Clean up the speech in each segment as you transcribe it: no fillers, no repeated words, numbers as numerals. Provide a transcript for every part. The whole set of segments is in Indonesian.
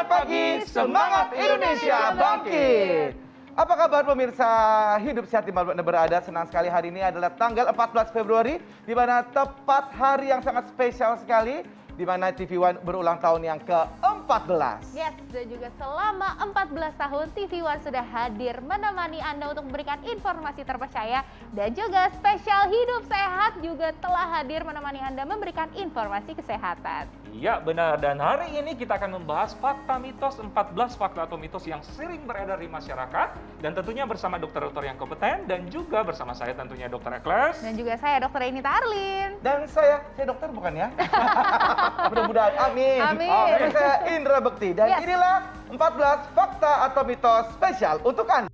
Selamat pagi, semangat Indonesia bangkit. Apa kabar pemirsa Hidup Sehat dimanapun Anda berada? Senang sekali hari ini adalah tanggal 14 Februari, di mana tepat hari yang sangat spesial sekali, di mana TV One berulang tahun yang ke-14. Yes, dan juga selama 14 tahun TV One sudah hadir menemani Anda untuk memberikan informasi terpercaya, dan juga spesial Hidup Sehat juga telah hadir menemani Anda memberikan informasi kesehatan. Iya benar, dan hari ini kita akan membahas fakta mitos, 14 fakta atau mitos yang sering beredar di masyarakat, dan tentunya bersama dokter-dokter yang kompeten, dan juga bersama saya tentunya Dr. Ekles. Dan juga saya Dr. Enita Arlin. Dan saya dokter bukan ya? Mudah-mudahan, amin. Amin. Dan saya Indra Bekti, dan Yes. inilah 14 fakta atau mitos spesial untuk Anda.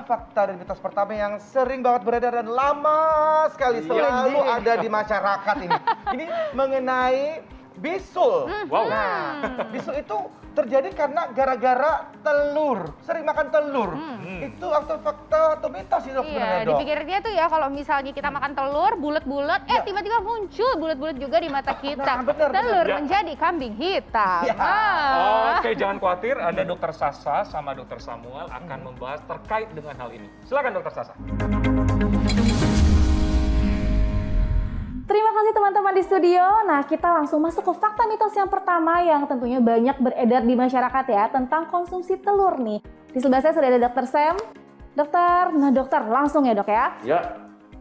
Fakta dan mitos pertama yang sering banget beredar dan lama sekali selalu ada di masyarakat ini. Ini mengenai bisul. Wow. Nah, bisul itu terjadi karena gara-gara telur. Sering makan telur. Itu atau fakta atau mitos sih dok sebenarnya Iya, dok? dipikirnya tuh ya kalau misalnya kita makan telur bulat-bulat, Iya. tiba-tiba muncul bulat-bulat juga di mata kita. benar, telur benar. menjadi kambing hitam. Ya. Oke, jangan khawatir, ada Dr. Sasa sama Dr. Samuel akan membahas terkait dengan hal ini. Silakan Dr. Sasa. Terima kasih teman-teman di studio. Nah, kita langsung masuk ke fakta mitos yang pertama yang tentunya banyak beredar di masyarakat ya, tentang konsumsi telur nih. Di sebelah saya sudah ada Dr. Sam. Dokter, langsung ya dok ya. Ya,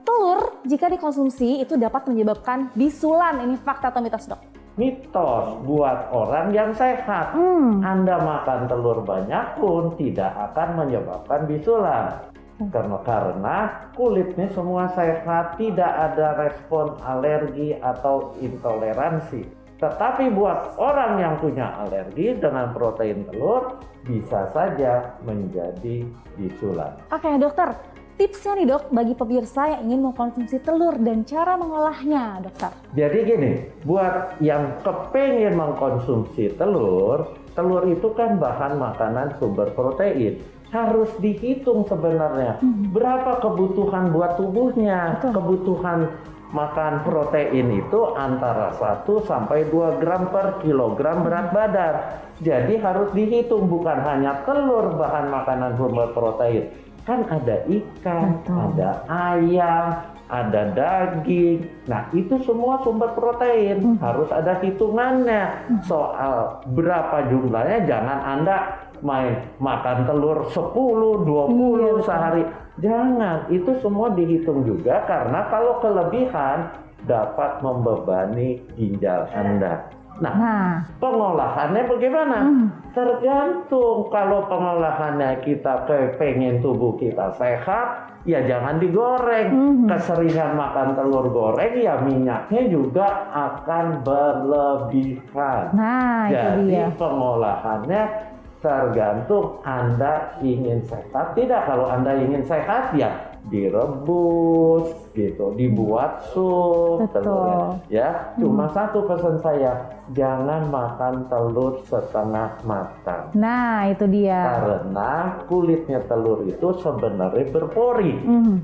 Telur jika dikonsumsi itu dapat menyebabkan bisulan. Ini fakta atau mitos dok? mitos buat orang yang sehat. Anda makan telur banyak pun tidak akan menyebabkan bisulan. Karena kulitnya semua sehat, tidak ada respon alergi atau intoleransi. Tetapi buat orang yang punya alergi dengan protein telur, bisa saja menjadi bisulan. Oke dokter, tipsnya nih dok bagi pemirsa yang ingin mengkonsumsi telur dan cara mengolahnya dokter. Jadi gini, buat yang kepengen mengkonsumsi telur, telur itu kan bahan makanan sumber protein. Harus dihitung sebenarnya berapa kebutuhan buat tubuhnya. Kebutuhan makan protein itu antara 1 sampai 2 gram per kilogram berat badan. Jadi harus dihitung, bukan hanya telur bahan makanan sumber protein. Kan ada ikan, ada ayam, ada daging. Nah, itu semua sumber protein. Harus ada hitungannya. Soal berapa jumlahnya, jangan Anda main makan telur 10, 20 sehari. Jangan, itu semua dihitung juga karena kalau kelebihan dapat membebani ginjal Anda. Nah, pengolahannya bagaimana? Tergantung. Kalau pengolahannya kita pengen tubuh kita sehat, ya jangan digoreng. Keseringan makan telur goreng, ya minyaknya juga akan berlebihan. Nah, itu Jadi dia. pengolahannya tergantung Anda ingin sehat tidak. Kalau Anda ingin sehat ya direbus gitu, dibuat sup Betul. telurnya. Ya, cuma satu pesan saya, jangan makan telur setengah matang. Nah, itu dia. Karena kulitnya telur itu sebenarnya berpori.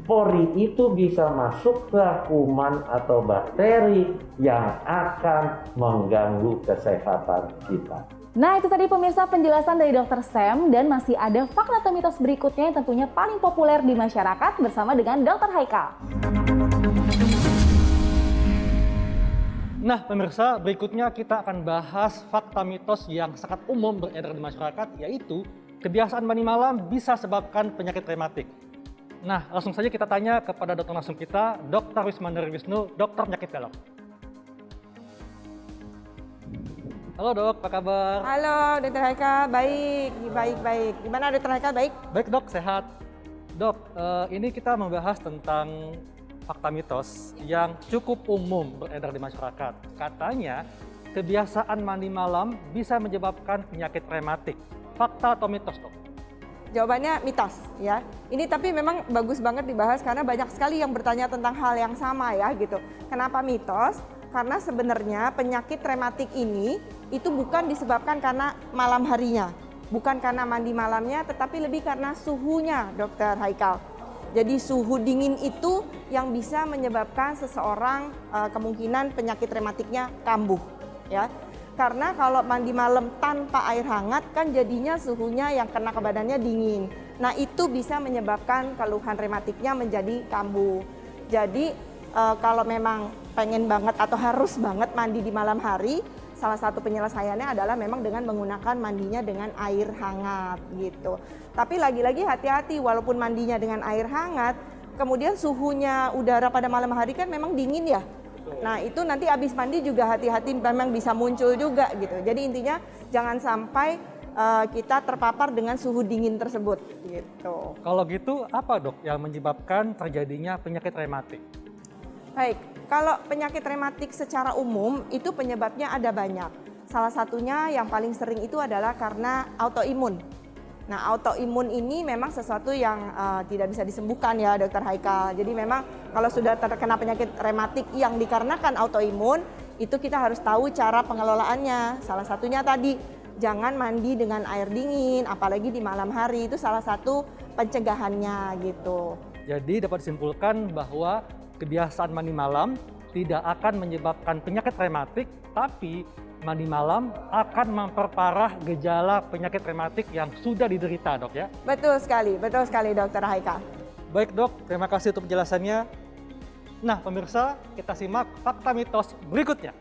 Pori itu bisa masuk ke kuman atau bakteri yang akan mengganggu kesehatan kita. Nah, itu tadi pemirsa penjelasan dari Dr. Sam, dan masih ada fakta atau mitos berikutnya yang tentunya paling populer di masyarakat bersama dengan Dr. Haikal. Nah pemirsa, berikutnya kita akan bahas fakta mitos yang sangat umum beredar di masyarakat, yaitu kebiasaan mandi malam bisa sebabkan penyakit rematik. Nah, langsung saja kita tanya kepada dokter langsung kita, Dr. Wismandari Wisnu, dokter penyakit dalam. Halo dok, apa kabar? Halo, Dr. Haikal. Baik. Gimana Dr. Haikal, baik? Baik dok, sehat. Dok, ini kita membahas tentang fakta mitos yang cukup umum beredar di masyarakat. Katanya, kebiasaan mandi malam bisa menyebabkan penyakit rematik. Fakta atau mitos, dok? Jawabannya mitos, ya. Ini tapi memang bagus banget dibahas karena banyak sekali yang bertanya tentang hal yang sama ya gitu. Kenapa mitos? Karena sebenarnya penyakit rematik ini itu bukan disebabkan karena malam harinya. Bukan karena mandi malamnya, tetapi lebih karena suhunya, Dr. Haikal. Jadi suhu dingin itu yang bisa menyebabkan seseorang kemungkinan penyakit rematiknya kambuh, ya. Karena kalau mandi malam tanpa air hangat kan jadinya suhunya yang kena ke badannya dingin. Nah itu bisa menyebabkan keluhan rematiknya menjadi kambuh. Jadi kalau memang pengen banget atau harus banget mandi di malam hari, salah satu penyelesaiannya adalah memang dengan menggunakan mandinya dengan air hangat gitu. Tapi lagi-lagi hati-hati, walaupun mandinya dengan air hangat, kemudian suhunya udara pada malam hari kan memang dingin ya. Nah itu nanti habis mandi juga hati-hati memang bisa muncul juga gitu. Jadi intinya jangan sampai kita terpapar dengan suhu dingin tersebut gitu. Kalau gitu apa dok yang menyebabkan terjadinya penyakit rematik? Baik, kalau penyakit rematik secara umum itu penyebabnya ada banyak. Salah satunya yang paling sering itu adalah karena autoimun. Nah, autoimun ini memang sesuatu yang tidak bisa disembuhkan ya, Dr. Haikal. Jadi memang kalau sudah terkena penyakit rematik yang dikarenakan autoimun, itu kita harus tahu cara pengelolaannya. Salah satunya tadi, jangan mandi dengan air dingin, apalagi di malam hari. Itu salah satu pencegahannya gitu. Jadi dapat disimpulkan bahwa kebiasaan mandi malam tidak akan menyebabkan penyakit rematik, tapi mandi malam akan memperparah gejala penyakit rematik yang sudah diderita, dok ya? Betul sekali Dr. Haikal. Baik dok, terima kasih untuk penjelasannya. Nah pemirsa, kita simak fakta mitos berikutnya.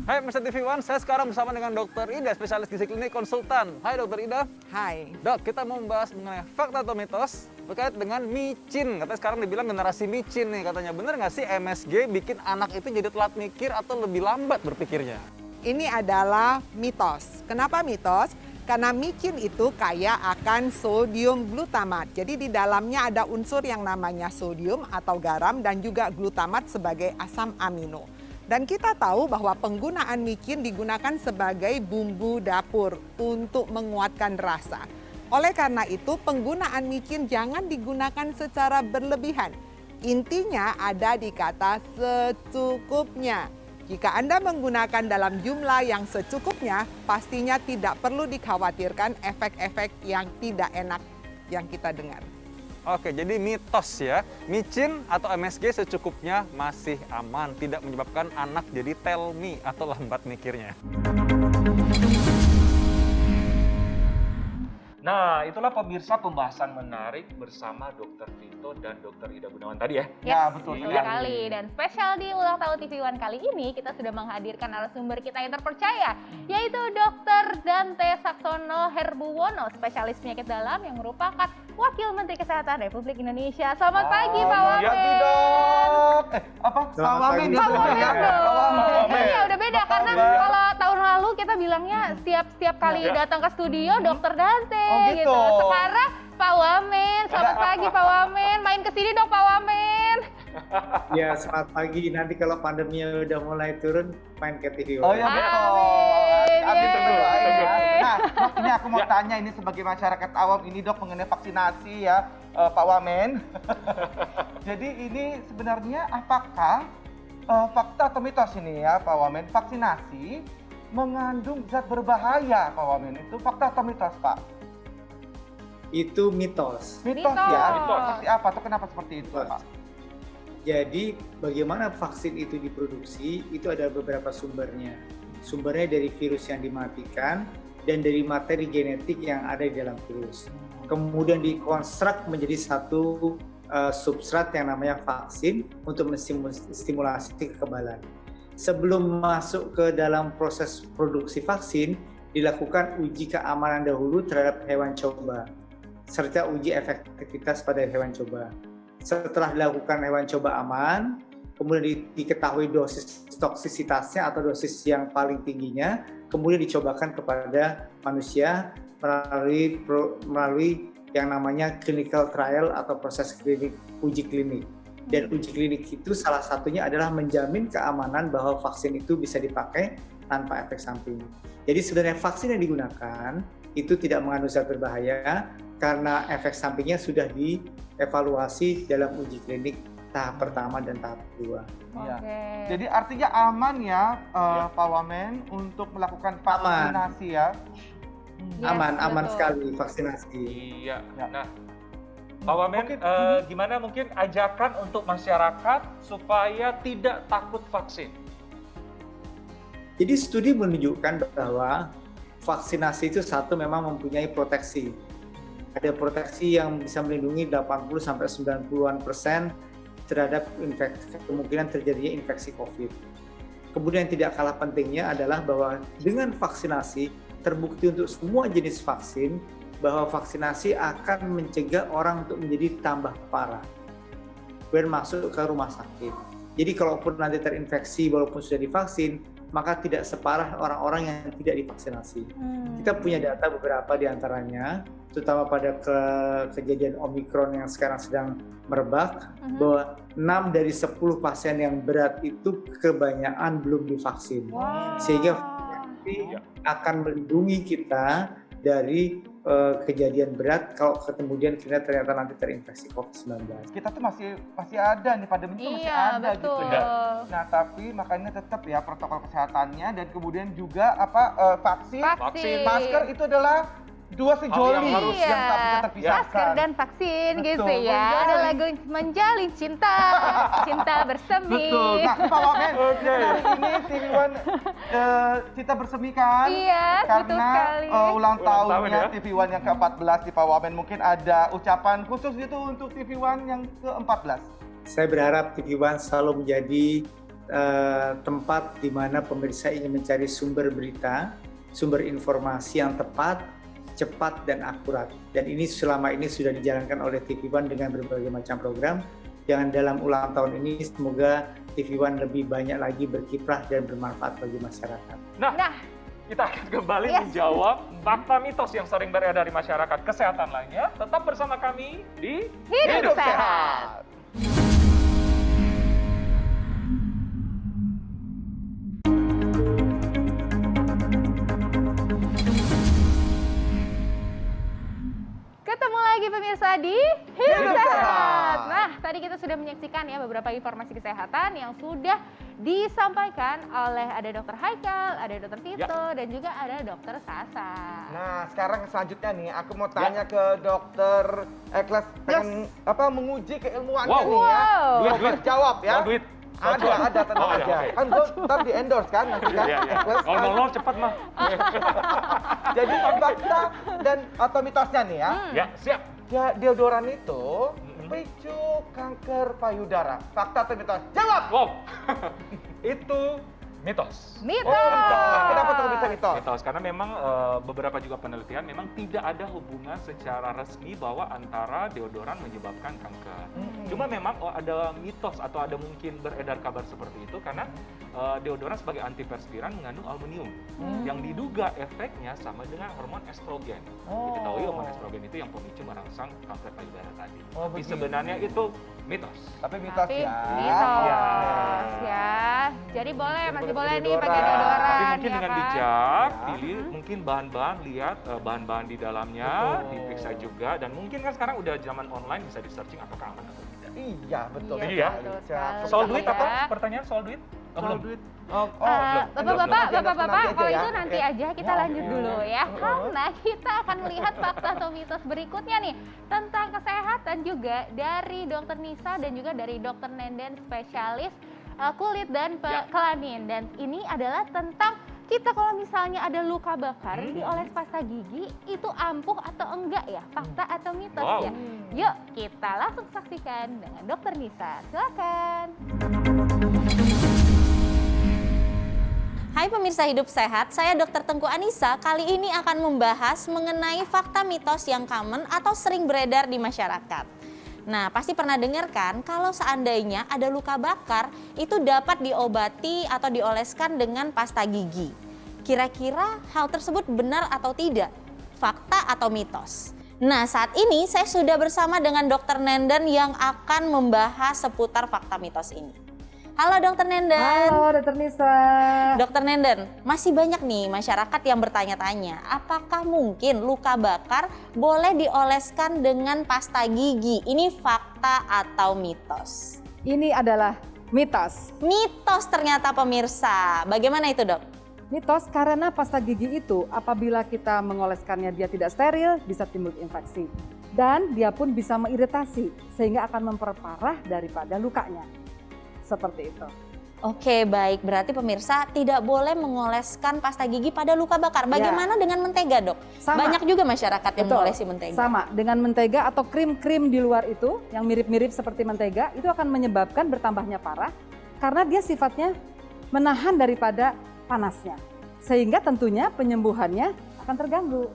Hai Pemirsa TV One, saya sekarang bersama dengan Dr. Ida, spesialis gizi klinik konsultan. Hai Dr. Ida. Hai. Dok, kita mau membahas mengenai fakta atau mitos berkait dengan micin. Katanya sekarang dibilang generasi micin nih katanya. Bener nggak sih MSG bikin anak itu jadi telat mikir atau lebih lambat berpikirnya? Ini adalah mitos. Kenapa mitos? Karena micin itu kaya akan sodium glutamat. Jadi di dalamnya ada unsur yang namanya sodium atau garam dan juga glutamat sebagai asam amino. Dan kita tahu bahwa penggunaan micin digunakan sebagai bumbu dapur untuk menguatkan rasa. Oleh karena itu, penggunaan micin jangan digunakan secara berlebihan. Intinya ada di kata secukupnya. Jika Anda menggunakan dalam jumlah yang secukupnya, pastinya tidak perlu dikhawatirkan efek-efek yang tidak enak yang kita dengar. Oke, jadi mitos ya, micin atau MSG secukupnya masih aman, tidak menyebabkan anak jadi tell me atau lambat mikirnya. Nah, itulah pemirsa pembahasan menarik bersama Dr. Vito dan Dr. Ida Gunawan tadi ya. Ya, betul Betul sekali. Dan spesial di Ulang Tahun TV One kali ini, kita sudah menghadirkan narasumber kita yang terpercaya, yaitu Dr. Dante Saksono Herbuwono, spesialis penyakit dalam yang merupakan Wakil Menteri Kesehatan Republik Indonesia. Selamat pagi, Pak Wamen. Ya, dok. Apa? Pak Wamen. Pak Wamen dong. Iya, udah beda Apa karena kabar? kalau tahun lalu kita bilangnya setiap kali datang ke studio Dr. Dante Oh, gitu. Sekarang Pak Wamen. Selamat pagi Pak Wamen. Main ke sini dong Pak Wamen. Ya, selamat pagi. Nanti kalau pandeminya udah mulai turun, main ke TV Oh One. ya betul. Amin. Amin berdua ya. Yeay. Nah, dok, ini aku mau tanya ini sebagai masyarakat awam ini dok mengenai vaksinasi ya, Pak Wamen. Jadi ini sebenarnya apakah fakta atau mitos ini ya Pak Wamen, vaksinasi mengandung zat berbahaya Pak Wamen, itu fakta atau mitos Pak? Itu mitos. Mitos Mitos. ya? Mitos. Seperti apa atau kenapa seperti itu Mitos. Pak? Jadi, bagaimana vaksin itu diproduksi, itu ada beberapa sumbernya. Sumbernya dari virus yang dimatikan dan dari materi genetik yang ada di dalam virus. Kemudian dikonstruk menjadi satu substrat yang namanya vaksin untuk menstimulasi kekebalan. Sebelum masuk ke dalam proses produksi vaksin, dilakukan uji keamanan dahulu terhadap hewan coba, serta uji efektivitas pada hewan coba. Setelah dilakukan hewan coba aman, kemudian diketahui dosis toksisitasnya atau dosis yang paling tingginya, kemudian dicobakan kepada manusia melalui yang namanya clinical trial atau proses uji klinik. Dan uji klinik itu salah satunya adalah menjamin keamanan bahwa vaksin itu bisa dipakai tanpa efek samping. Jadi sebenarnya vaksin yang digunakan itu tidak mengandung zat berbahaya karena efek sampingnya sudah dievaluasi dalam uji klinik tahap pertama dan tahap kedua. Iya. Jadi artinya aman ya, Pak Wamen, untuk melakukan vaksinasi ya. Aman sekali vaksinasi. Iya. Nah, Pak Wamen, gimana mungkin ajakan untuk masyarakat supaya tidak takut vaksin? Jadi studi menunjukkan bahwa vaksinasi itu satu memang mempunyai proteksi. Ada proteksi yang bisa melindungi 80-90% terhadap kemungkinan terjadinya infeksi COVID. Kemudian yang tidak kalah pentingnya adalah bahwa dengan vaksinasi terbukti untuk semua jenis vaksin bahwa vaksinasi akan mencegah orang untuk menjadi tambah parah dan masuk ke rumah sakit. Jadi kalaupun nanti terinfeksi walaupun sudah divaksin, maka tidak separah orang-orang yang tidak divaksinasi. Kita punya data beberapa di antaranya, terutama pada kejadian Omikron yang sekarang sedang merebak, bahwa 6 dari 10 pasien yang berat itu kebanyakan belum divaksin. Sehingga vaksinasi akan melindungi kita dari kejadian berat kalau kemudian kita ternyata nanti terinfeksi COVID-19. Kita tuh masih ada nih, pandemi itu masih ada betul. gitu. Nah, tapi makanya tetap ya protokol kesehatannya dan kemudian juga vaksin. Masker itu adalah dua sejoli yang tak bisa terpisahkan. Masker dan vaksin. Betul, gitu ya. Ada lagu menjalin cinta, cinta bersemi. Betul. Nah, Pak Wamen, hari ini TV One kita bersemi kan? Iya, betul karena sekali. Ulang tahunnya ya. TV One yang ke-14 di Pak Wamen. Mungkin ada ucapan khusus gitu untuk TV One yang ke-14. Saya berharap TV One selalu menjadi tempat di mana pemirsa ingin mencari sumber berita, sumber informasi yang tepat, cepat dan akurat. Dan ini selama ini sudah dijalankan oleh TV One dengan berbagai macam program. Yang dalam ulang tahun ini semoga TV One lebih banyak lagi berkiprah dan bermanfaat bagi masyarakat. Nah, kita akan kembali menjawab fakta mitos yang sering beredar di masyarakat kesehatan lainnya. Tetap bersama kami di Hidup Sehat. Ketemu lagi pemirsa di Hidup Sehat. Nah, tadi kita sudah menyaksikan ya beberapa informasi kesehatan yang sudah disampaikan oleh ada Dokter Haikal, ada Dokter Vito, dan juga ada Dokter Sasa. Nah, sekarang selanjutnya nih, aku mau tanya ke Dokter Eklas, pengen menguji keilmuannya nih ya. Duit jawab ya. Duit. Ada tenang aja. Okay. Kan gue ntar di endorse kan nanti kan. Eklas, kan? Ngomong cepat mah. Jadi fakta dan atau mitosnya nih ya. Ya, siap. Ya, deodoran itu picu kanker payudara. Fakta atau mitos? Jawab. Wow. Itu mitos. Kenapa tuh bisa mitos? Mitos karena memang beberapa juga penelitian memang tidak ada hubungan secara resmi bahwa antara deodoran menyebabkan kanker. Cuma memang ada mitos atau ada mungkin beredar kabar seperti itu karena deodoran sebagai antiperspiran mengandung aluminium yang diduga efeknya sama dengan hormon estrogen. Diketahui hormon estrogen itu yang pemicu merangsang kanker payudara tadi. Tapi sebenarnya itu mitos. Tapi mitos ya. Mitos ya. Jadi masih boleh nih pakai deodoran. Tapi mungkin ya dengan kan? bijak, pilih mungkin bahan-bahan, lihat bahan-bahan di dalamnya, diperiksa juga. Dan mungkin kan sekarang udah zaman online bisa di searching apakah aman atau tidak. Iya, betul. Iya. Betul sekali. Soal duit Ya. apa? Pertanyaan soal duit? Soal duit. Bapak-bapak, kalau ya. itu nanti aja kita lanjut dulu ya. Karena kita akan melihat fakta atau mitos berikutnya nih tentang kesehatan juga dari Dokter Nisa dan juga dari Dokter Nenden, spesialis kulit dan kelamin. Dan ini adalah tentang kita kalau misalnya ada luka bakar dioles pasta gigi itu ampuh atau enggak ya? Fakta atau mitos ya? Yuk kita langsung saksikan dengan Dokter Nisa. Silakan. Hai pemirsa Hidup Sehat, saya Dr. Tengku Anissa. Kali ini akan membahas mengenai fakta mitos yang common atau sering beredar di masyarakat. Nah, pasti pernah dengar kan kalau seandainya ada luka bakar itu dapat diobati atau dioleskan dengan pasta gigi. Kira-kira hal tersebut benar atau tidak? Fakta atau mitos? Nah, saat ini saya sudah bersama dengan Dr. Nenden yang akan membahas seputar fakta mitos ini. Halo Dr. Nenden. Halo Dr. Nisa. Dr. Nenden, masih banyak nih masyarakat yang bertanya-tanya, apakah mungkin luka bakar boleh dioleskan dengan pasta gigi? Ini fakta atau mitos? Ini adalah mitos. Mitos ternyata pemirsa. Bagaimana itu, Dok? Mitos karena pasta gigi itu apabila kita mengoleskannya dia tidak steril bisa timbul infeksi. Dan dia pun bisa mengiritasi sehingga akan memperparah daripada lukanya. Seperti itu. Oke, baik. Berarti pemirsa tidak boleh mengoleskan pasta gigi pada luka bakar. Bagaimana dengan mentega, Dok? Sama. Banyak juga masyarakat yang Betul. mengolesi mentega. Sama, dengan mentega atau krim-krim di luar itu yang mirip-mirip seperti mentega itu akan menyebabkan bertambahnya parah karena dia sifatnya menahan daripada panasnya. Sehingga tentunya penyembuhannya akan terganggu.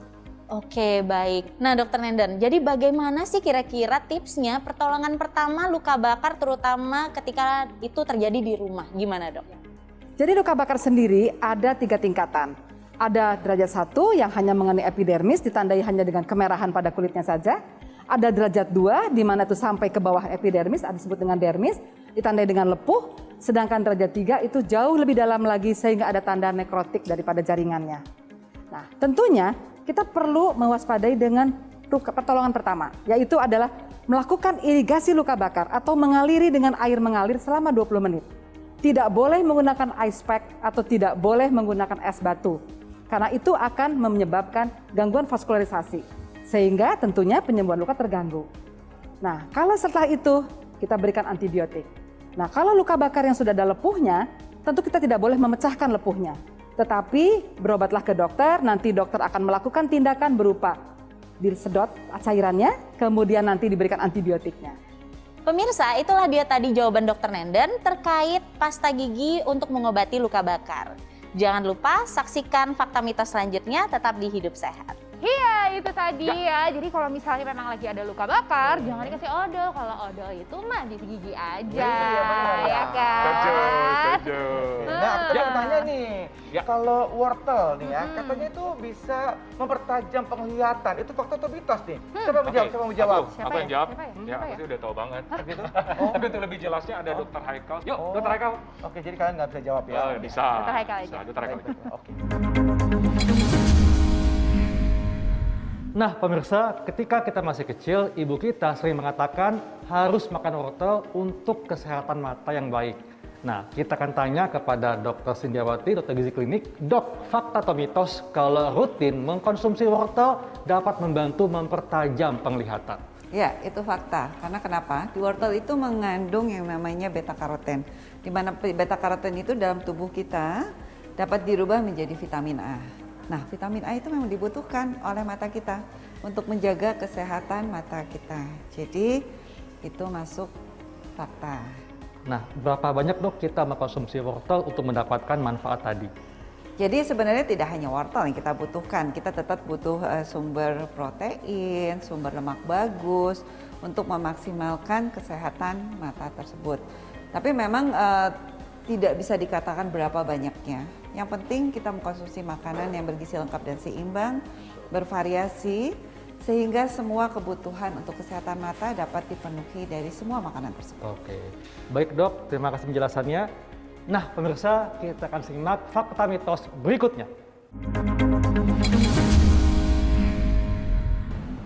Oke, baik. Nah, Dr. Nenden, jadi bagaimana sih kira-kira tipsnya pertolongan pertama luka bakar terutama ketika itu terjadi di rumah? Gimana, Dok? Jadi luka bakar sendiri ada 3 tingkatan. Ada derajat 1 yang hanya mengenai epidermis ditandai hanya dengan kemerahan pada kulitnya saja. Ada derajat 2 di mana itu sampai ke bawah epidermis, ada disebut dengan dermis, ditandai dengan lepuh. Sedangkan derajat 3 itu jauh lebih dalam lagi sehingga ada tanda nekrotik daripada jaringannya. Nah, tentunya kita perlu mewaspadai dengan pertolongan pertama, yaitu adalah melakukan irigasi luka bakar atau mengaliri dengan air mengalir selama 20 menit. Tidak boleh menggunakan ice pack atau tidak boleh menggunakan es batu, karena itu akan menyebabkan gangguan vaskularisasi, sehingga tentunya penyembuhan luka terganggu. Nah, kalau setelah itu kita berikan antibiotik. Nah, kalau luka bakar yang sudah ada lepuhnya, tentu kita tidak boleh memecahkan lepuhnya. Tetapi berobatlah ke dokter, nanti dokter akan melakukan tindakan berupa disedot cairannya, kemudian nanti diberikan antibiotiknya. Pemirsa, itulah dia tadi jawaban Dr. Nenden terkait pasta gigi untuk mengobati luka bakar. Jangan lupa saksikan fakta mitos selanjutnya tetap di Hidup Sehat. Iya, itu tadi ya. Jadi kalau misalnya memang lagi ada luka bakar, jangan dikasih odol. Kalau odol itu mah di gigi aja, ya kan? Setuju. Nah, aku mau tanya nih, kalau wortel nih ya, katanya itu bisa mempertajam penglihatan. Itu fakta atau mitos nih? Siapa yang menjawab? Siapa yang menjawab? Aku yang jawab. Siapa ya? Ya, Siapa aku ya? sih udah tahu banget. Gitu? Tapi untuk lebih jelasnya ada Dr. Haikal. Yuk, Dr. Haikal. Oke, jadi kalian nggak bisa jawab ya? Bisa. Dr. Haikal aja. Bisa, Dr. Haikal. Oke. Nah pemirsa, ketika kita masih kecil, ibu kita sering mengatakan harus makan wortel untuk kesehatan mata yang baik. Nah, kita akan tanya kepada Dr. Sindiawati, Dokter Gizi Klinik, Dok, fakta atau mitos kalau rutin mengkonsumsi wortel dapat membantu mempertajam penglihatan? Ya, itu fakta. Karena kenapa? Di wortel itu mengandung yang namanya beta karoten. Di mana beta karoten itu dalam tubuh kita dapat dirubah menjadi vitamin A. Nah, vitamin A itu memang dibutuhkan oleh mata kita untuk menjaga kesehatan mata kita. Jadi, itu masuk fakta. Nah, berapa banyak dok kita mengkonsumsi wortel untuk mendapatkan manfaat tadi? Jadi sebenarnya tidak hanya wortel yang kita butuhkan, kita tetap butuh sumber protein, sumber lemak bagus untuk memaksimalkan kesehatan mata tersebut. Tapi memang tidak bisa dikatakan berapa banyaknya. Yang penting kita mengkonsumsi makanan yang bergizi lengkap dan seimbang, bervariasi, sehingga semua kebutuhan untuk kesehatan mata dapat dipenuhi dari semua makanan tersebut. Oke, baik dok, terima kasih penjelasannya. Nah pemirsa, kita akan simak fakta mitos berikutnya.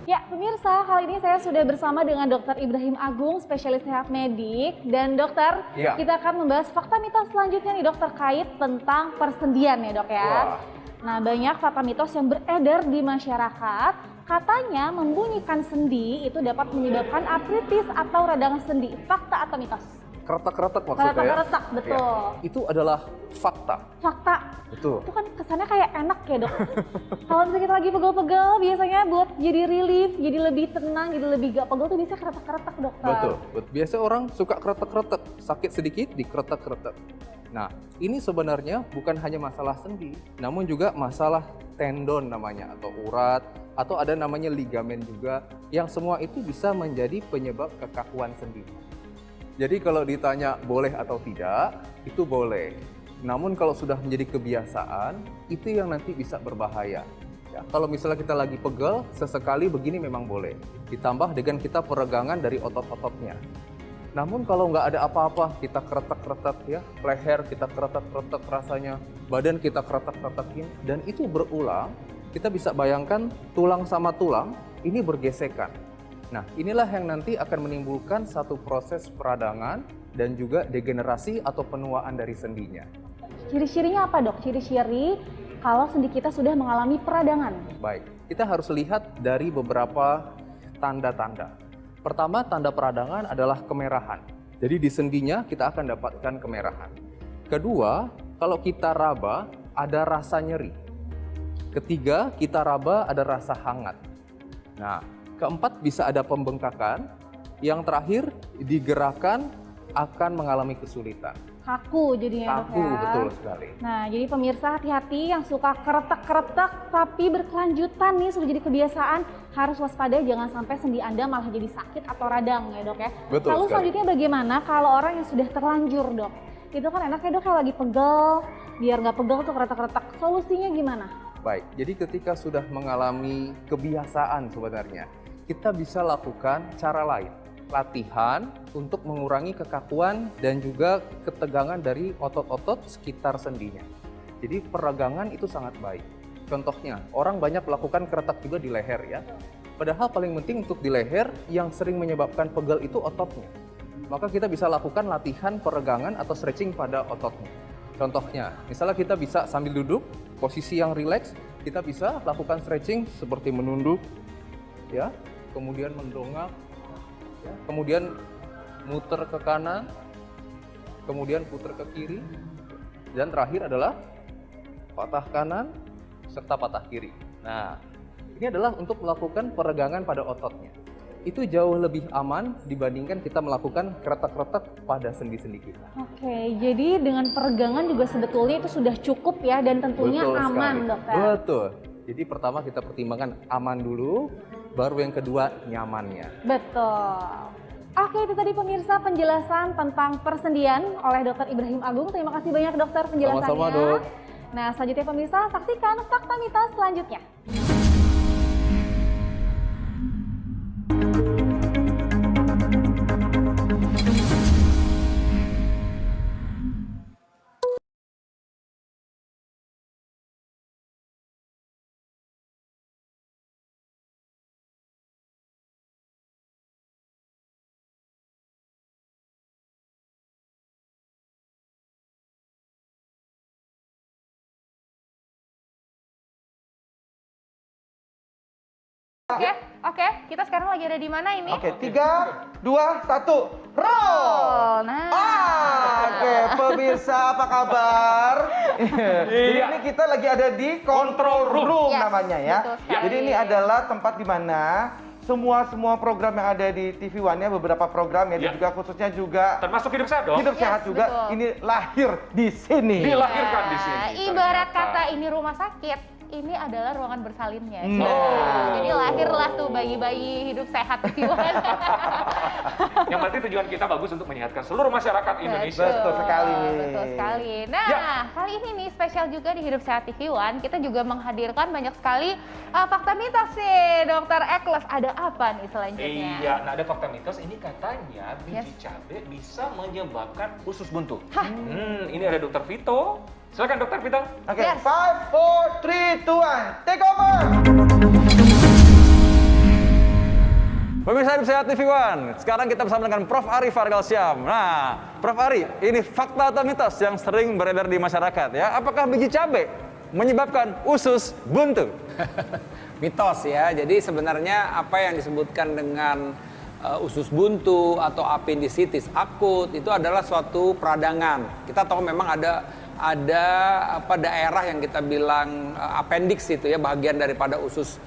Ya, pemirsa, kali ini saya sudah bersama dengan Dr. Ibrahim Agung, spesialis sehat medik. Dan dokter, kita akan membahas fakta mitos selanjutnya nih dok, terkait tentang persendian ya dok ya. Wah. Nah, banyak fakta mitos yang beredar di masyarakat. Katanya membunyikan sendi itu dapat menyebabkan artritis atau radang sendi. Fakta atau mitos? Keretak-keretak maksudnya ya? Keretak-keretak, betul. Itu adalah fakta. Fakta. Betul. Itu kan kesannya kayak enak ya dok. Kalau misalnya kita lagi pegel-pegel, biasanya buat jadi relief, jadi lebih tenang, jadi lebih gak pegel tuh biasanya keretak-keretak dokter. Betul. Biasa orang suka keretak-keretak, sakit sedikit dikeretak-keretak. Nah, ini sebenarnya bukan hanya masalah sendi, namun juga masalah tendon namanya atau urat, atau ada namanya ligamen juga, yang semua itu bisa menjadi penyebab kekakuan sendi. Jadi kalau ditanya boleh atau tidak, itu boleh. Namun kalau sudah menjadi kebiasaan, itu yang nanti bisa berbahaya. Ya, kalau misalnya kita lagi pegel, sesekali begini memang boleh. Ditambah dengan kita peregangan dari otot-ototnya. Namun kalau nggak ada apa-apa, kita keretek-keretek ya, leher kita keretek-keretek rasanya, badan kita keretek-keretekin, dan itu berulang, kita bisa bayangkan tulang sama tulang ini bergesekan. Nah, inilah yang nanti akan menimbulkan satu proses peradangan dan juga degenerasi atau penuaan dari sendinya. Ciri-cirinya apa dok? Ciri-ciri kalau sendi kita sudah mengalami peradangan. Baik, kita harus lihat dari beberapa tanda-tanda. Pertama, tanda peradangan adalah kemerahan. Jadi di sendinya kita akan dapatkan kemerahan. Kedua, kalau kita raba ada rasa nyeri. Ketiga, kita raba ada rasa hangat. Nah, keempat bisa ada pembengkakan. Yang terakhir, digerakkan akan mengalami kesulitan. Kaku jadinya dok ya. Kaku, betul sekali. Nah, jadi pemirsa hati-hati yang suka keretek-keretek tapi berkelanjutan nih sudah jadi kebiasaan, harus waspada jangan sampai sendi Anda malah jadi sakit atau radang ya dok ya. Betul Lalu sekali. selanjutnya bagaimana kalau orang yang sudah terlanjur dok? Itu kan enaknya dok kalau lagi pegel, biar nggak pegel tuh keretek-keretek. Solusinya gimana? Baik, jadi ketika sudah mengalami kebiasaan sebenarnya, kita bisa lakukan cara lain. Latihan untuk mengurangi kekakuan dan juga ketegangan dari otot-otot sekitar sendinya. Jadi peregangan itu sangat baik. Contohnya, orang banyak melakukan keretak juga di leher ya. Padahal paling penting untuk di leher yang sering menyebabkan pegel itu ototnya. Maka kita bisa lakukan latihan peregangan atau stretching pada ototnya. Contohnya, misalnya kita bisa sambil duduk, posisi yang rileks, kita bisa lakukan stretching seperti menunduk, ya, kemudian mendongak, ya, kemudian muter ke kanan, kemudian putar ke kiri, dan terakhir adalah patah kanan serta patah kiri. Nah, ini adalah untuk melakukan peregangan pada ototnya. Itu jauh lebih aman dibandingkan kita melakukan keretak-keretak pada sendi-sendi kita. Oke, jadi dengan peregangan juga sebetulnya itu sudah cukup ya dan tentunya Betul aman sekali. dokter. Betul. Jadi pertama kita pertimbangkan aman dulu, baru yang kedua nyamannya. Betul. Oke, itu tadi pemirsa penjelasan tentang persendian oleh Dr. Ibrahim Agung. Terima kasih banyak dokter penjelasannya. Sama-sama, Dok. Nah, selanjutnya pemirsa saksikan fakta mitos selanjutnya. Oke, kita sekarang lagi ada di mana ini? Oke, 3, 2, 1, roll! Nah. Oke, pemirsa apa kabar? Jadi ini kita lagi ada di control room Yes, namanya ya. betul sekali. Jadi ini adalah tempat di mana semua program yang ada di TV One ya, beberapa program ya, dan juga khususnya juga termasuk Hidup Sehat dong. Hidup Sehat Yes, juga betul. ini lahir di sini. Dilahirkan di sini. Ibarat ternyata. kata ini rumah sakit, ini adalah ruangan bersalinnya. Nah. Jadi lahirlah tuh bayi-bayi Hidup Sehat di One. Yang penting tujuan kita bagus untuk menyehatkan seluruh masyarakat Indonesia. Betul sekali. Betul sekali. Nah, Ya. kali ini nih spesial juga di Hidup Sehat TV One, kita juga menghadirkan banyak sekali fakta mitos nih, Dokter Ekles. Ada apa nih selanjutnya? Iya, nah ada fakta mitos ini katanya biji Yes. cabai bisa menyebabkan usus buntu. Ini ada Dokter Vito. Silakan Dokter Vito. Oke, Yes. 5, 4, 3, 2, 1, take over! Pemirsa Hidup Sehat TV One, sekarang kita bersama dengan Prof. Ari Fargal Syam. Nah, Prof. Ari, ini fakta atau mitos yang sering beredar di masyarakat ya. Apakah biji cabai menyebabkan usus buntu? Mitos ya, jadi sebenarnya apa yang disebutkan dengan usus buntu atau apendisitis akut itu adalah suatu peradangan. Kita tahu memang ada daerah yang kita bilang appendix itu ya, bagian daripada usus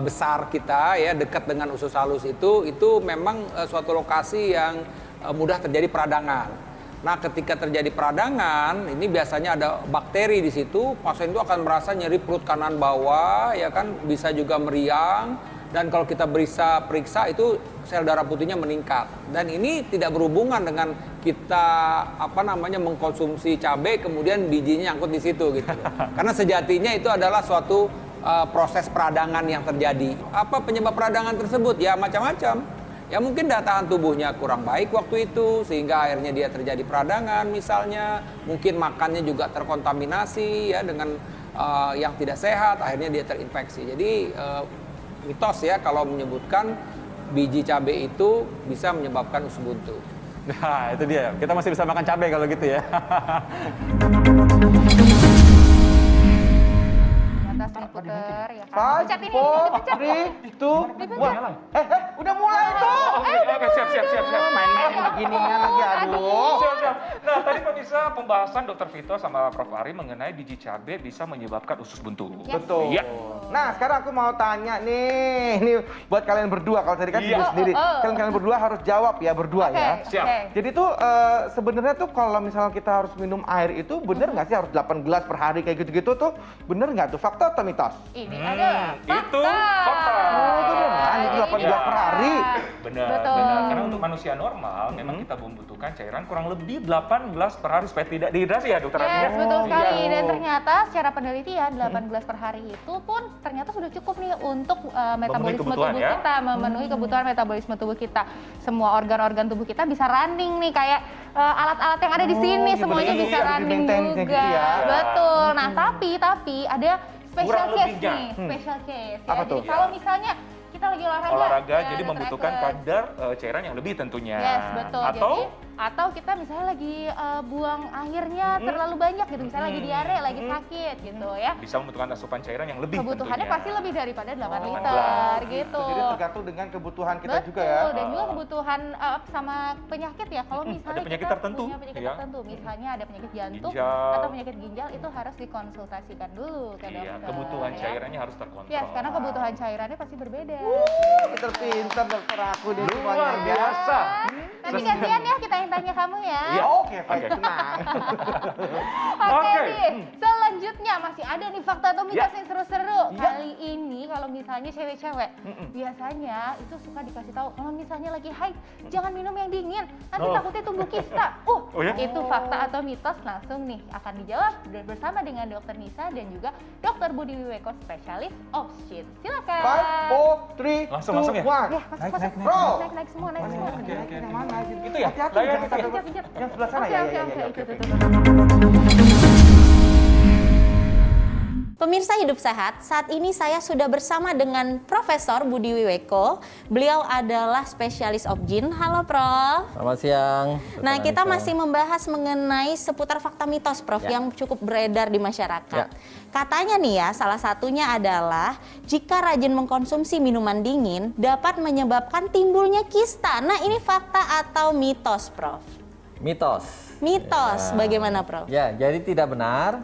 besar kita ya, dekat dengan usus halus itu memang suatu lokasi yang mudah terjadi peradangan. Nah, ketika terjadi peradangan, ini biasanya ada bakteri di situ, pasien itu akan merasa nyeri perut kanan bawah, ya kan, bisa juga meriang, dan kalau kita periksa itu sel darah putihnya meningkat. Dan ini tidak berhubungan dengan kita mengkonsumsi cabai kemudian bijinya nyangkut di situ gitu. Karena sejatinya itu adalah suatu proses peradangan yang terjadi. Apa penyebab peradangan tersebut? Ya macam-macam. Ya mungkin daya tahan tubuhnya kurang baik waktu itu sehingga akhirnya dia terjadi peradangan misalnya, mungkin makannya juga terkontaminasi ya dengan yang tidak sehat, akhirnya dia terinfeksi. Jadi mitos ya kalau menyebutkan biji cabai itu bisa menyebabkan usus buntu. Nah, itu dia. Kita masih bisa makan cabai kalau gitu ya. Atas diputer ya kan. 5, Dipencet ini, 4, 3, 2, 1. Udah mulai tuh. Oke, siap. Main-main beginian lagi, aduh. Siap. Nah, tadi pemirsa pembahasan Dr. Vito sama Prof. Ari mengenai biji cabai bisa menyebabkan usus buntu. Betul. Iya. Nah, sekarang aku mau tanya nih buat kalian berdua. Kalau tadi kan sendiri sendiri, kalian berdua harus jawab ya berdua ya. Siap. Jadi tuh sebenarnya tuh kalau misalnya kita harus minum air itu bener nggak sih harus 8 gelas per hari kayak gitu-gitu tuh bener nggak tuh fakta atau mitos? Ini adalah Itu fakta. Oh, itu beneran itu 8 gelas per hari. Benar. Karena untuk manusia normal memang kita membutuhkan cairan kurang lebih 8 gelas per hari supaya tidak dehidrasi ya, Dokter Ari. Yes, betul sekali. Dan ternyata secara penelitian 8 gelas per hari itu pun ternyata sudah cukup nih untuk metabolisme tubuh kita, memenuhi kebutuhan metabolisme tubuh kita. Semua organ-organ tubuh kita bisa running nih kayak alat-alat yang ada di sini semuanya bisa running juga. Betul. Nah, tapi ada special case nih, special case ya. Apa tuh? Jadi kalau misalnya kita lagi olahraga jadi membutuhkan kadar cairan yang lebih tentunya. Yes, betul. Atau kita misalnya lagi buang akhirnya terlalu banyak gitu, misalnya lagi diare, lagi sakit gitu ya. Bisa membutuhkan asupan cairan yang lebih kebutuhannya tentunya. pasti lebih daripada 8 liter gitu. Jadi tergantung dengan kebutuhan kita juga ya. Betul, dan juga kebutuhan sama penyakit ya. Kalau misalnya ada penyakit kita tertentu, punya penyakit tertentu, misalnya ada penyakit jantung ginjal, atau penyakit ginjal, itu harus dikonsultasikan dulu ke dokter. Iya, kebutuhan cairannya harus terkontrol. Yes, karena kebutuhan cairannya pasti berbeda. Pinter dokter aku deh. Luar biasa. Nanti gantian ya kita yang tanya kamu ya. Iya, oke, tenang. Oke nih, selanjutnya masih ada nih fakta atau mitos yang seru-seru. Kali ini kalau misalnya cewek-cewek, biasanya itu suka dikasih tahu kalau misalnya lagi haid, jangan minum yang dingin, nanti takutnya tumbuh kista. Itu fakta atau mitos? Langsung nih akan dijawab bersama dengan Dr. Nisa dan juga Dr. Budi Wiweko, spesialis obstet. Silakan. 5, 4, 3, langsung ya. Naik semua. Itu ya. Yang sebelah sana ya. Pemirsa Hidup Sehat, saat ini saya sudah bersama dengan Profesor Budi Wiweko. Beliau adalah spesialis obgyn. Halo Prof. Selamat siang. Nah, kita masih membahas mengenai seputar fakta mitos Prof yang cukup beredar di masyarakat. Katanya nih ya, salah satunya adalah jika rajin mengkonsumsi minuman dingin dapat menyebabkan timbulnya kista. Nah, ini fakta atau mitos Prof? Mitos. Mitos, bagaimana Prof? Ya, jadi tidak benar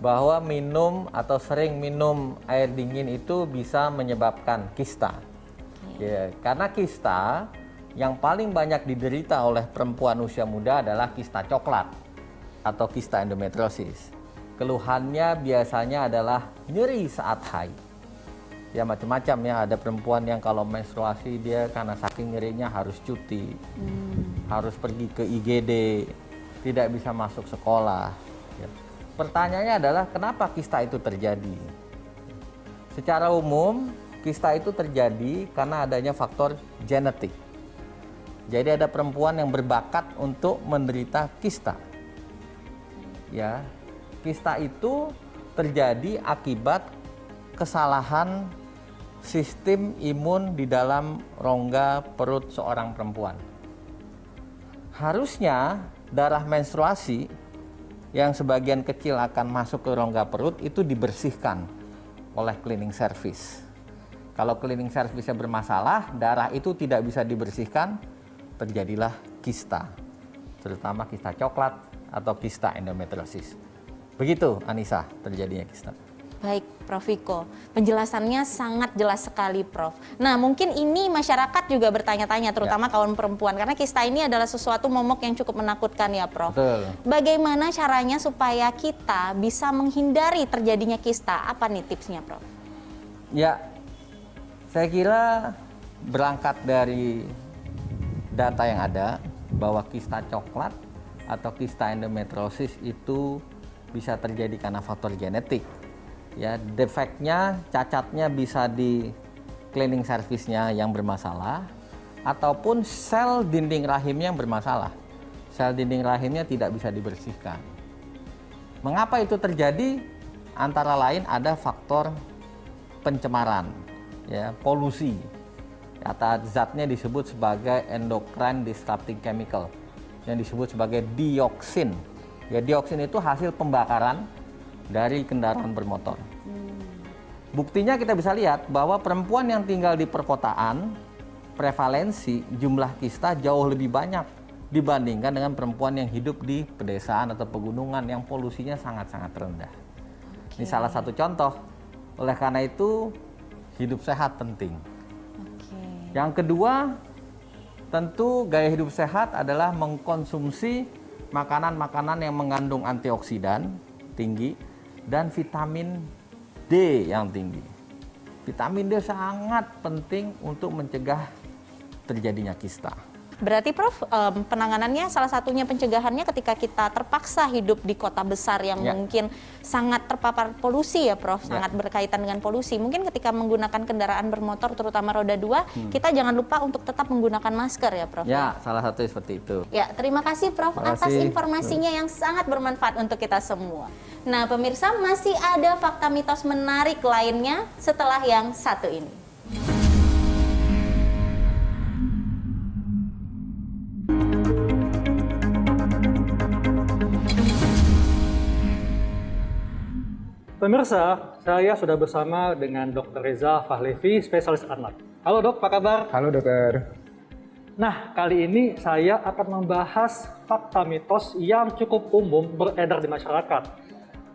bahwa minum atau sering minum air dingin itu bisa menyebabkan kista. Ya, karena kista yang paling banyak diderita oleh perempuan usia muda adalah kista coklat atau kista endometriosis. Keluhannya biasanya adalah nyeri saat haid. Ya macam-macam ya, ada perempuan yang kalau menstruasi dia karena saking nyerinya harus cuti, harus pergi ke IGD, tidak bisa masuk sekolah. Ya. Pertanyaannya adalah kenapa kista itu terjadi? Secara umum, kista itu terjadi karena adanya faktor genetik. Jadi ada perempuan yang berbakat untuk menderita kista. Ya, kista itu terjadi akibat kesalahan sistem imun di dalam rongga perut seorang perempuan. Harusnya darah menstruasi yang sebagian kecil akan masuk ke rongga perut itu dibersihkan oleh cleaning service. Kalau cleaning service-nya bermasalah, darah itu tidak bisa dibersihkan, terjadilah kista, terutama kista coklat atau kista endometriosis. Begitu Anissa terjadinya kista. Baik, Prof Viko. Penjelasannya sangat jelas sekali, Prof. Nah, mungkin ini masyarakat juga bertanya-tanya, terutama kaum perempuan, karena kista ini adalah sesuatu momok yang cukup menakutkan ya, Prof. Betul. Bagaimana caranya supaya kita bisa menghindari terjadinya kista? Apa nih tipsnya, Prof? Ya, saya kira berangkat dari data yang ada bahwa kista coklat atau kista endometriosis itu bisa terjadi karena faktor genetik. Ya, defeknya, cacatnya bisa di cleaning service-nya yang bermasalah ataupun sel dinding rahimnya yang bermasalah. Sel dinding rahimnya tidak bisa dibersihkan. Mengapa itu terjadi? Antara lain ada faktor pencemaran, ya, polusi. Kata zatnya disebut sebagai endocrine disrupting chemical yang disebut sebagai dioksin. Ya, dioksin itu hasil pembakaran dari kendaraan bermotor. Buktinya kita bisa lihat bahwa perempuan yang tinggal di perkotaan, prevalensi jumlah kista jauh lebih banyak dibandingkan dengan perempuan yang hidup di pedesaan atau pegunungan yang polusinya sangat-sangat rendah. Ini salah satu contoh. Oleh karena itu, hidup sehat penting. Yang kedua, tentu gaya hidup sehat adalah mengkonsumsi makanan-makanan yang mengandung antioksidan tinggi dan vitamin D yang tinggi. Vitamin D sangat penting untuk mencegah terjadinya kista. Berarti Prof, penanganannya salah satunya pencegahannya ketika kita terpaksa hidup di kota besar yang mungkin sangat terpapar polusi ya Prof, sangat berkaitan dengan polusi. Mungkin ketika menggunakan kendaraan bermotor terutama roda 2, kita jangan lupa untuk tetap menggunakan masker ya Prof. Ya, salah satu seperti itu. Ya, terima kasih Prof atas informasinya yang sangat bermanfaat untuk kita semua. Nah, pemirsa, masih ada fakta mitos menarik lainnya setelah yang satu ini. Pemirsa, saya sudah bersama dengan Dr. Reza Fahlevi, spesialis anak. Halo dok, apa kabar? Halo dokter. Nah, kali ini saya akan membahas fakta mitos yang cukup umum beredar di masyarakat.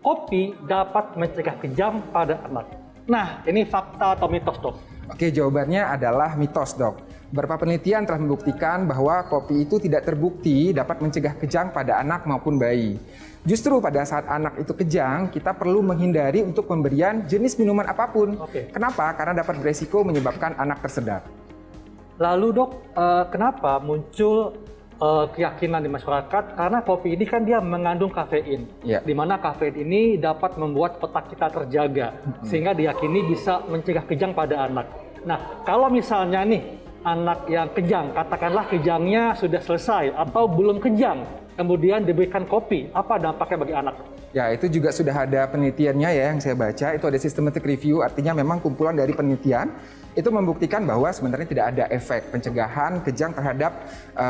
Kopi dapat mencegah kejang pada anak. Nah, ini fakta atau mitos dok? Oke, jawabannya adalah mitos dok. Beberapa penelitian telah membuktikan bahwa kopi itu tidak terbukti dapat mencegah kejang pada anak maupun bayi. Justru pada saat anak itu kejang, kita perlu menghindari untuk pemberian jenis minuman apapun. Kenapa? Karena dapat beresiko menyebabkan anak tersedak. Lalu dok, kenapa muncul keyakinan di masyarakat? Karena kopi ini kan dia mengandung kafein, di mana kafein ini dapat membuat otak kita terjaga, sehingga diyakini bisa mencegah kejang pada anak. Nah, kalau misalnya nih, anak yang kejang, katakanlah kejangnya sudah selesai atau belum kejang, kemudian diberikan kopi, apa dampaknya bagi anak? Ya, itu juga sudah ada penelitiannya ya yang saya baca, itu ada systematic review, artinya memang kumpulan dari penelitian itu membuktikan bahwa sebenarnya tidak ada efek pencegahan kejang terhadap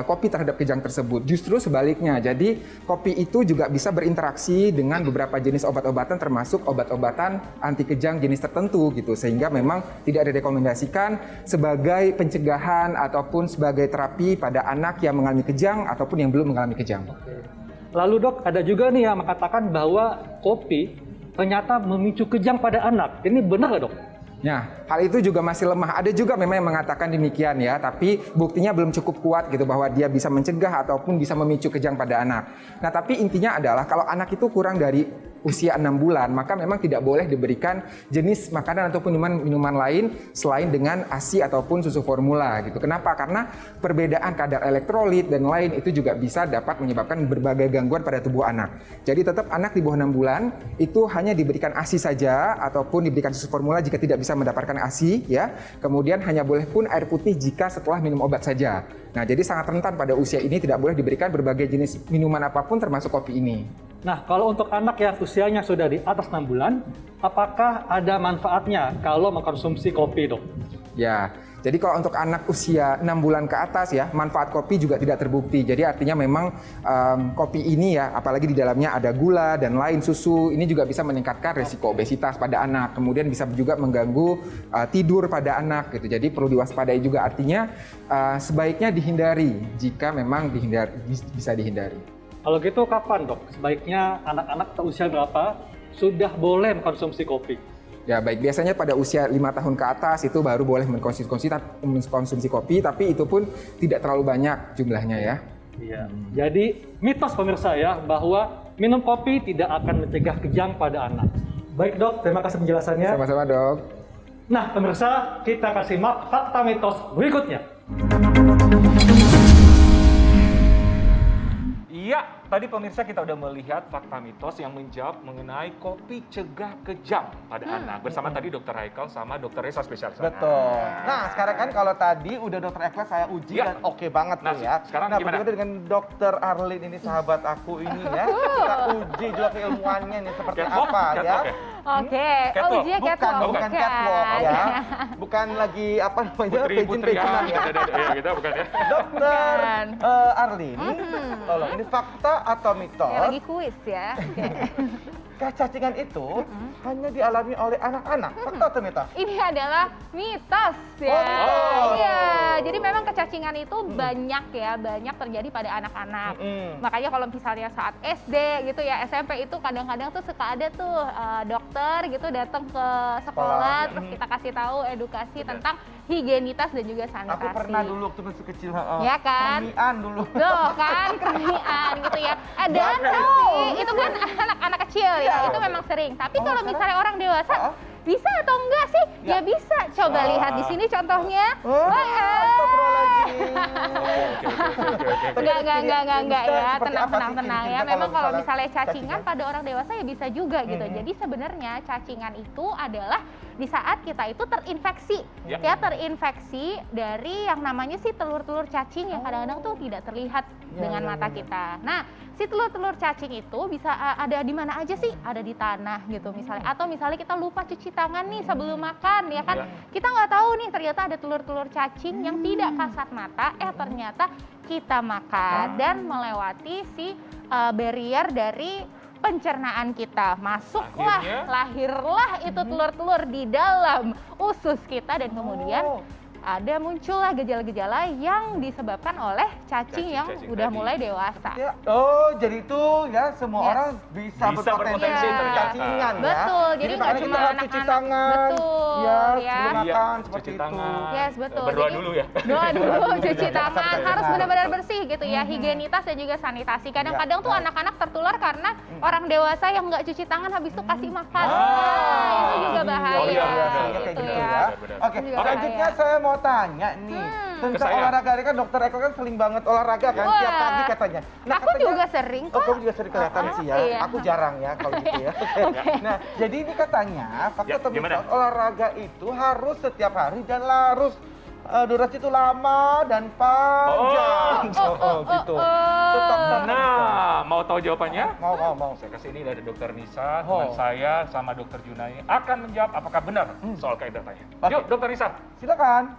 kopi terhadap kejang tersebut. Justru sebaliknya, jadi kopi itu juga bisa berinteraksi dengan beberapa jenis obat-obatan termasuk obat-obatan anti kejang jenis tertentu gitu, sehingga memang tidak direkomendasikan sebagai pencegahan ataupun sebagai terapi pada anak yang mengalami kejang ataupun yang belum mengalami kejang. Lalu dok, ada juga nih yang mengatakan bahwa kopi ternyata memicu kejang pada anak. Ini benar nggak dok? Nah, hal itu juga masih lemah. Ada juga memang yang mengatakan demikian ya, tapi buktinya belum cukup kuat gitu bahwa dia bisa mencegah ataupun bisa memicu kejang pada anak. Nah, tapi intinya adalah kalau anak itu kurang dari usia 6 bulan, maka memang tidak boleh diberikan jenis makanan ataupun minuman lain selain dengan ASI ataupun susu formula gitu. Kenapa? Karena perbedaan kadar elektrolit dan lain itu juga bisa dapat menyebabkan berbagai gangguan pada tubuh anak. Jadi tetap anak di bawah 6 bulan itu hanya diberikan ASI saja ataupun diberikan susu formula jika tidak bisa mendapatkan ASI ya. Kemudian hanya boleh pun air putih jika setelah minum obat saja. Nah, jadi sangat rentan pada usia ini tidak boleh diberikan berbagai jenis minuman apapun termasuk kopi ini. Nah, kalau untuk anak yang usianya sudah di atas 6 bulan, apakah ada manfaatnya kalau mengkonsumsi kopi, dok? Ya, jadi kalau untuk anak usia 6 bulan ke atas ya, manfaat kopi juga tidak terbukti. Jadi artinya memang kopi ini ya, apalagi di dalamnya ada gula dan lain susu, ini juga bisa meningkatkan risiko obesitas pada anak. Kemudian bisa juga mengganggu tidur pada anak gitu. Jadi perlu diwaspadai juga, artinya sebaiknya dihindari jika memang bisa dihindari. Kalau gitu kapan dok? Sebaiknya anak-anak usia berapa sudah boleh mengkonsumsi kopi? Ya baik, biasanya pada usia 5 tahun ke atas itu baru boleh mengkonsumsi kopi, tapi itu pun tidak terlalu banyak jumlahnya ya. Iya. Jadi mitos pemirsa ya bahwa minum kopi tidak akan mencegah kejang pada anak. Baik dok, terima kasih penjelasannya. Sama-sama dok. Nah pemirsa, kita akan simak fakta mitos berikutnya. Iya, tadi pemirsa kita udah melihat fakta mitos yang menjawab mengenai kopi cegah kejang pada anak. Bersama tadi Dr. Haikal sama Dr. Reza spesialis anak. Betul. Nah, sekarang kan kalau tadi udah Dr. Eklas saya uji dan oke banget tuh ya. Sekarang gimana? Berikutnya dengan Dr. Arlin ini sahabat aku ini ya. Kita uji juga keilmuannya nih seperti apa ya. Oke, ujinya catwalk. Bukan catwalk ya. Bukan lagi apa namanya pageant-pageantan ya. Kita bukan ya. Dokter Arlin, tolong ini fakta atau mitos? Ya, lagi kuis ya. Cacingan itu hanya dialami oleh anak-anak. Fakta atau mitos? Ini adalah mitos ya. Oh, mitos. Iya, jadi memang kecacingan itu banyak ya, banyak terjadi pada anak-anak. Makanya kalau misalnya saat SD gitu ya, SMP itu kadang-kadang tuh suka ada tuh dokter gitu datang ke sekolah, terus kita kasih tahu edukasi tentang higienitas dan juga sanitasi. Aku pernah dulu waktu masih kecil, ya kan? Kermian dulu. Tuh kan, kermian gitu ya. Dan itu kan anak-anak kecil ya, itu memang sering. Tapi kalau misalnya orang dewasa, bisa atau enggak sih? Ya bisa. Coba lihat di sini contohnya. Enggak ya. Tenang ya. Memang kalau misalnya cacingan pada orang dewasa ya bisa juga gitu. Jadi sebenarnya cacingan itu adalah di saat kita itu terinfeksi. Ya, terinfeksi dari yang namanya sih telur-telur cacing yang kadang-kadang tuh tidak terlihat dengan mata kita. Nah, si telur-telur cacing itu bisa ada di mana aja sih? Ada di tanah gitu misalnya. Atau misalnya kita lupa cuci tangan nih sebelum makan ya kan. Kita nggak tahu nih ternyata ada telur-telur cacing yang tidak kasat mata. Ternyata kita makan dan melewati si barrier dari pencernaan kita. Lahirlah itu telur-telur di dalam usus kita dan kemudian ada muncullah gejala-gejala yang disebabkan oleh cacing yang udah mulai dewasa. Oh, jadi itu ya semua orang bisa berpotensi tercacingan ya. Betul, jadi nggak cuma kita cuci tangan. Betul, ya. Sebelum makan seperti itu. Yes, betul. Berdoa dulu ya. Doa dulu, cuci tangan, harus benar-benar bersih gitu ya. Higienitas dan juga sanitasi. Kadang-kadang tuh anak-anak tertular karena orang dewasa yang nggak cuci tangan habis itu kasih makan. Itu juga bahaya. Gitu ya. Oke, selanjutnya saya mau tanya nih tentang olahraga. Kan Dokter Eko kan sering banget olahraga kan tiap pagi katanya. Nah, aku juga sering kok. Kamu juga sering kelihatan sih ya. Aku jarang ya kalau gitu ya. Nah, jadi ini katanya fakta atau mitos olahraga itu harus setiap hari dan harus durasi itu lama dan panjang. Gitu. Nah, mau tahu jawabannya? Mau. Saya kasih ini dari Dokter Nisa, teman saya sama Dokter Junai akan menjawab apakah benar soal kaidah tanya. Yuk, Dokter Nisa. Silakan.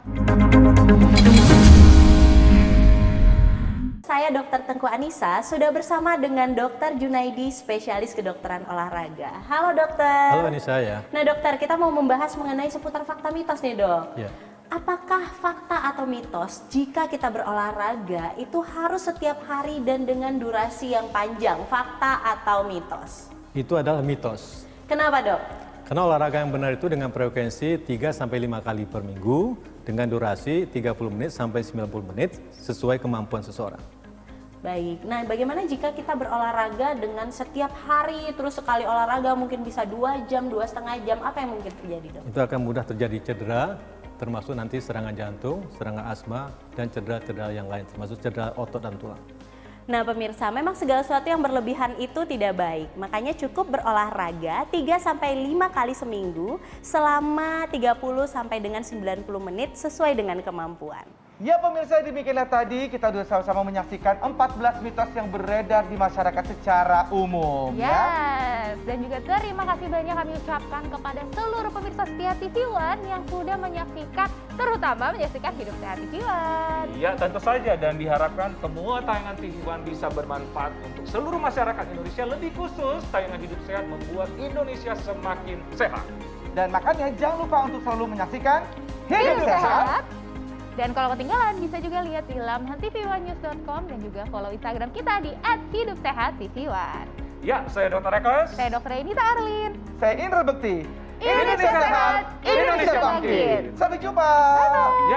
Saya Dr. Tengku Anissa sudah bersama dengan Dr. Junaidi, spesialis kedokteran olahraga. Halo dokter. Halo Anissa ya. Nah dokter, kita mau membahas mengenai seputar fakta mitos nih dok. Ya. Apakah fakta atau mitos jika kita berolahraga itu harus setiap hari dan dengan durasi yang panjang? Fakta atau mitos? Itu adalah mitos. Kenapa dok? Karena olahraga yang benar itu dengan frekuensi 3-5 kali per minggu dengan durasi 30 menit sampai 90 menit sesuai kemampuan seseorang. Baik, nah bagaimana jika kita berolahraga dengan setiap hari terus sekali olahraga mungkin bisa 2 jam, 2,5 jam, apa yang mungkin terjadi dok? Itu akan mudah terjadi cedera, termasuk nanti serangan jantung, serangan asma, dan cedera-cedera yang lain, termasuk cedera otot dan tulang. Nah pemirsa, memang segala sesuatu yang berlebihan itu tidak baik. Makanya cukup berolahraga 3-5 kali seminggu selama 30 sampai dengan 90 menit sesuai dengan kemampuan. Ya pemirsa, demikianlah tadi kita sudah sama-sama menyaksikan 14 mitos yang beredar di masyarakat secara umum. Yes, dan juga terima kasih banyak kami ucapkan kepada seluruh pemirsa setia TV One yang sudah menyaksikan, terutama menyaksikan Hidup Sehat TV One. Iya, tentu saja, dan diharapkan semua tayangan TV One bisa bermanfaat untuk seluruh masyarakat Indonesia, lebih khusus tayangan Hidup Sehat membuat Indonesia semakin sehat. Dan makanya jangan lupa untuk selalu menyaksikan Hidup Sehat. Dan kalau ketinggalan bisa juga lihat di laman tv1news.com dan juga follow Instagram kita di @hidupsehattv1. Ya, saya Dr. Ekos. Saya Dr. Renita Arlin. Saya Indra Bekti. Indonesia sehat, Indonesia bangkit. Sampai jumpa. Ya.